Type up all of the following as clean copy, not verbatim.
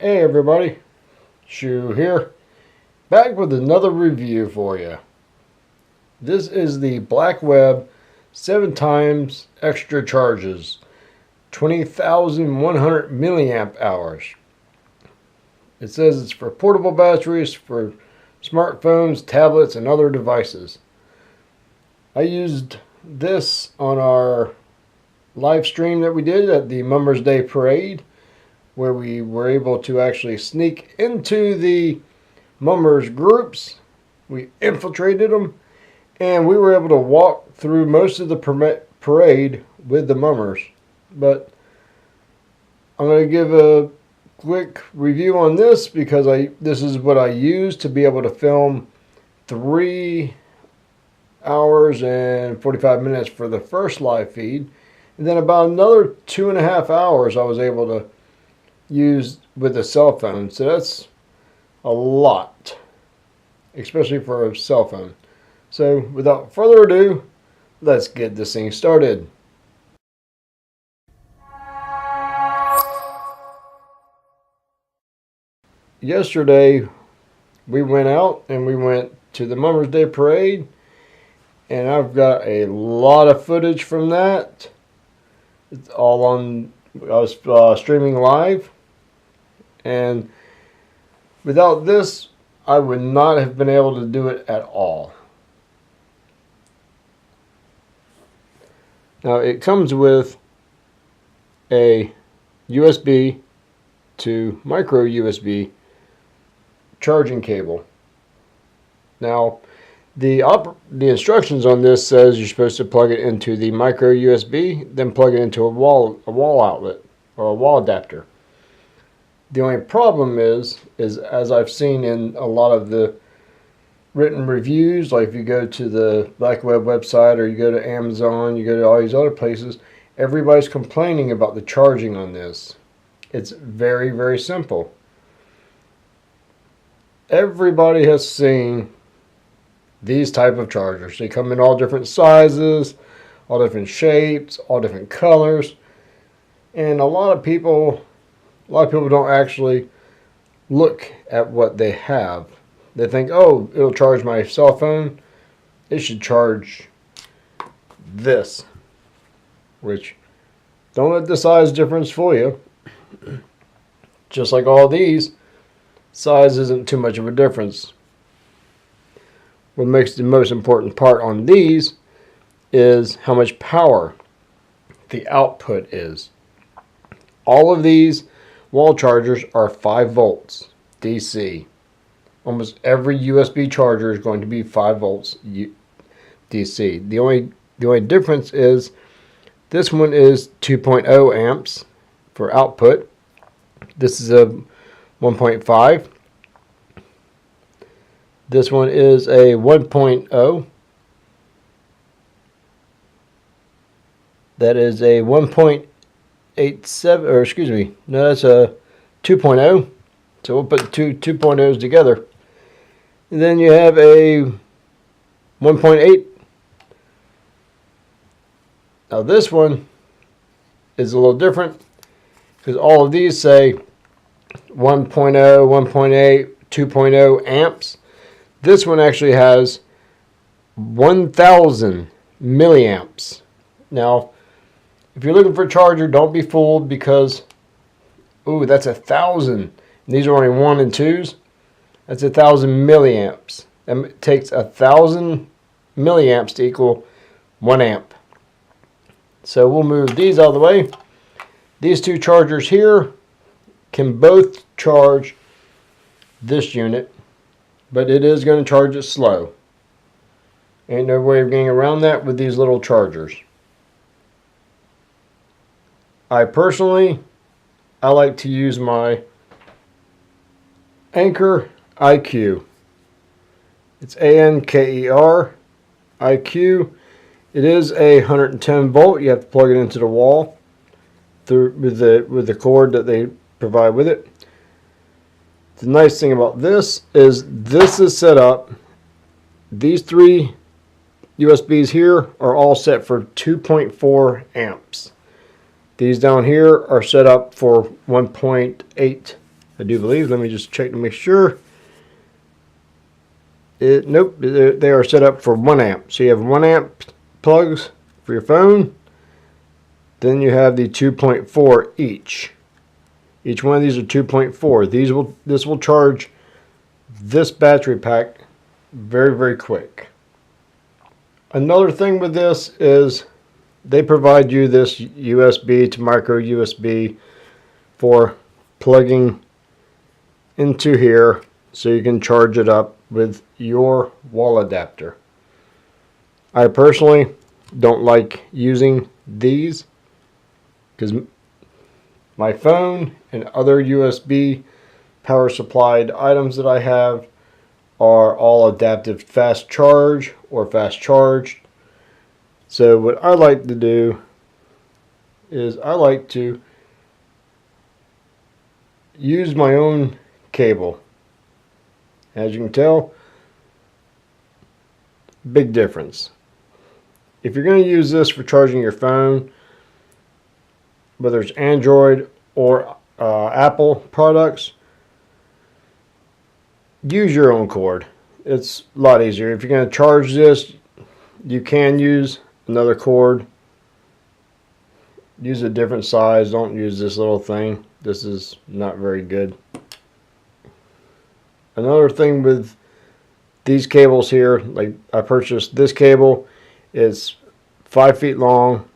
Hey everybody, Shu here, back with another review for you. This is the Blackweb 7 times extra charges, 20,100 milliamp hours. It says it's for portable batteries for smartphones, tablets, and other devices. I used this on our live stream that we did at the Mummers Day Parade, where we were able to actually sneak into the mummers groups. We infiltrated them, and we were able to walk through most of the parade with the mummers. But I'm going to give a quick review on this because this is what I used to be able to film 3 hours and 45 minutes for the first live feed, and then about another 2.5 hours I was able to use with a cell phone. So that's a lot, especially for a cell phone. So without further ado, let's get this thing started. Yesterday we went out and we went to the Mummers Day Parade, and I've got a lot of footage from that. It's all on, I was streaming live, and without this I would not have been able to do it at all. Now it comes with a USB to micro USB charging cable. Now the instructions on this says you're supposed to plug it into the micro USB, then plug it into a wall outlet or a wall adapter. The only problem is as I've seen in a lot of the written reviews, like if you go to the Blackweb website or you go to Amazon, you go to all these other places, everybody's complaining about the charging on this. It's very, very simple. Everybody has seen these type of chargers. They come in all different sizes, all different shapes, all different colors, and a lot of people don't actually look at what they have. They think, oh, it'll charge my cell phone. It should charge this. Which, don't let the size difference fool you. Just like all these, size isn't too much of a difference. What makes the most important part on these is how much power the output is. All of these wall chargers are 5 volts DC. Almost every USB charger is going to be 5 volts DC. The only difference is this one is 2.0 amps for output. This is a 1.5. This one is a 1.0. That is a 1.87, or excuse me, no, that's a 2.0. So we'll put two 2.0s together. And then you have a 1.8. Now this one is a little different because all of these say 1.0, 1.8, 2.0 amps. This one actually has 1,000 milliamps. Now, if you're looking for a charger, don't be fooled because, ooh, that's 1,000. These are only 1 and 2s. That's 1,000 milliamps. It takes 1,000 milliamps to equal 1 amp. So we'll move these out of the way. These two chargers here can both charge this unit, but it is going to charge it slow. Ain't no way of getting around that with these little chargers. I like to use my Anker IQ. It's ANKER IQ. It is a 110 volt. You have to plug it into the wall with the cord that they provide with it. The nice thing about this is set up. These 3 USBs here are all set for 2.4 amps. These down here are set up for 1.8 I do believe. Let me just check to make sure. Nope, they are set up for 1 amp. So you have 1 amp plugs for your phone. Then you have the 2.4 each. Each one of these are 2.4. This will charge this battery pack very, very quick. Another thing with this is they provide you this USB to micro USB for plugging into here so you can charge it up with your wall adapter. I personally don't like using these because my phone and other USB power supplied items that I have are all adaptive fast charge or fast charged. So what I like to do is I like to use my own cable. As you can tell, big difference. If you're going to use this for charging your phone, whether it's Android or Apple products, use your own cord. It's a lot easier. If you're going to charge this, you can use another cord. Use a different size. Don't use this little thing. This is not very good. Another thing with these cables here, like I purchased this cable, it's 5 feet long,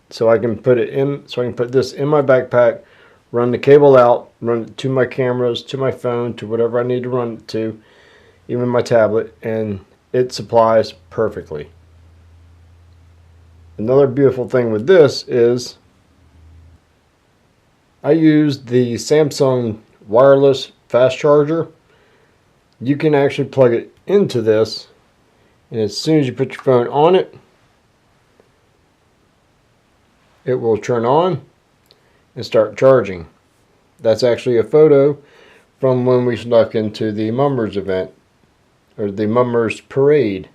so I can put it in. So I can put this in my backpack, run the cable out, run it to my cameras, to my phone, to whatever I need to run it to, even my tablet, and it supplies perfectly. Another beautiful thing with this is I use the Samsung wireless fast charger. You can actually plug it into this, and as soon as you put your phone on it, it will turn on and start charging. That's actually a photo from when we snuck into the Mummers event, or the Mummers parade.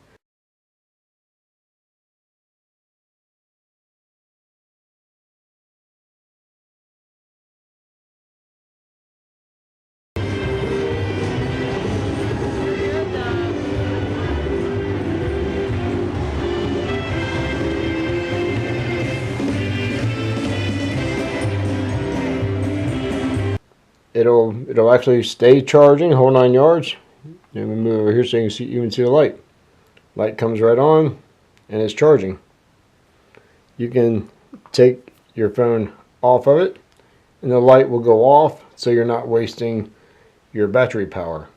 It'll actually stay charging, whole 9 yards. Let me move over here so you can see the light. Light comes right on and it's charging. You can take your phone off of it and the light will go off, so you're not wasting your battery power.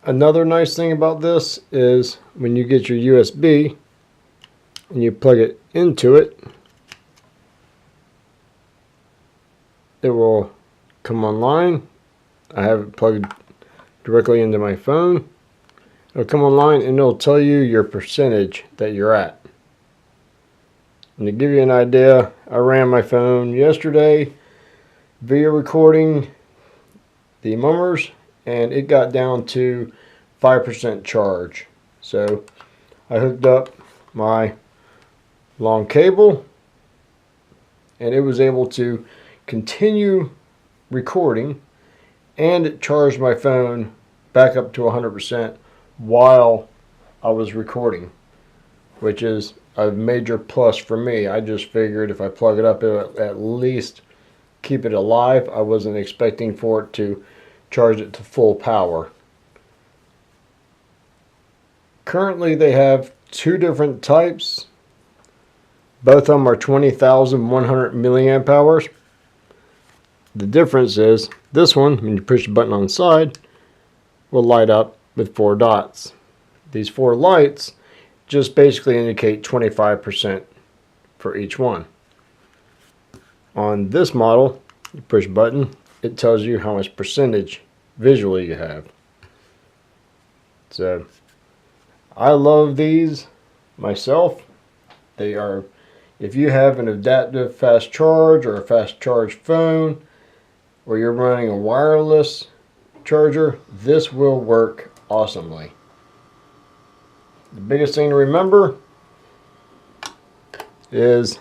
Another nice thing about this is when you get your USB and you plug it into it, it will come online. I have it plugged directly into my phone. It'll come online and it'll tell you your percentage that you're at. And to give you an idea, I ran my phone yesterday video recording the Mummers, and it got down to 5% charge. So I hooked up my long cable and it was able to continue recording, and it charged my phone back up to 100% while I was recording, which is a major plus for me. I just figured if I plug it up, it'll at least keep it alive. I wasn't expecting for it to charge it to full power. Currently they have two different types. Both of them are 20,100 milliamp hours. The difference is this one, when you push the button on the side, will light up with 4 dots. These 4 lights just basically indicate 25% for each one. On this model, you push a button, it tells you how much percentage visually you have. So I love these myself. They are, if you have an adaptive fast charge or a fast charge phone, or you're running a wireless charger, this will work awesomely. The biggest thing to remember is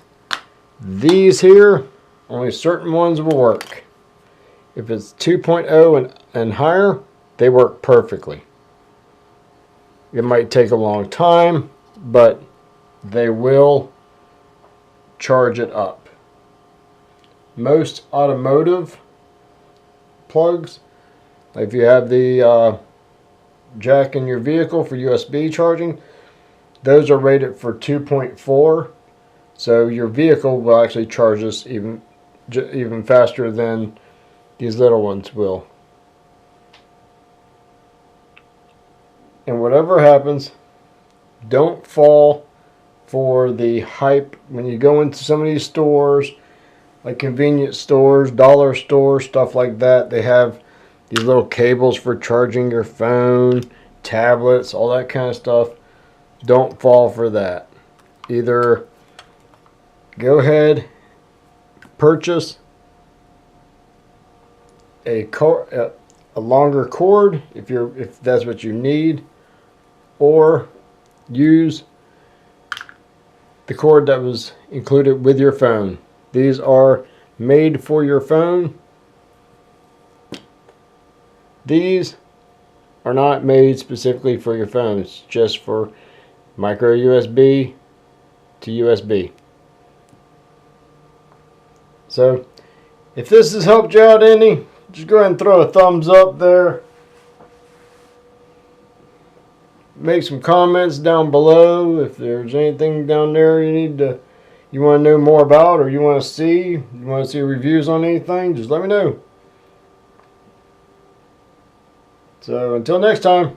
these here, only certain ones will work. If it's 2.0 and higher, they work perfectly. It might take a long time, but they will charge it up. Most automotive plugs, if you have the jack in your vehicle for USB charging, those are rated for 2.4, so your vehicle will actually charge this even faster than these little ones will. And whatever happens, don't fall for the hype when you go into some of these stores, like convenience stores, dollar stores, stuff like that. They have these little cables for charging your phone, tablets, all that kind of stuff. Don't fall for that. Either go ahead, purchase a longer cord if that's what you need, or use the cord that was included with your phone. These are made for your phone. These are not made specifically for your phone. It's just for micro USB to USB. So if this has helped you out any, just go ahead and throw a thumbs up there. Make some comments down below if there's anything down there you want to know more about, or you want to see reviews on anything. Just let me know. So until next time.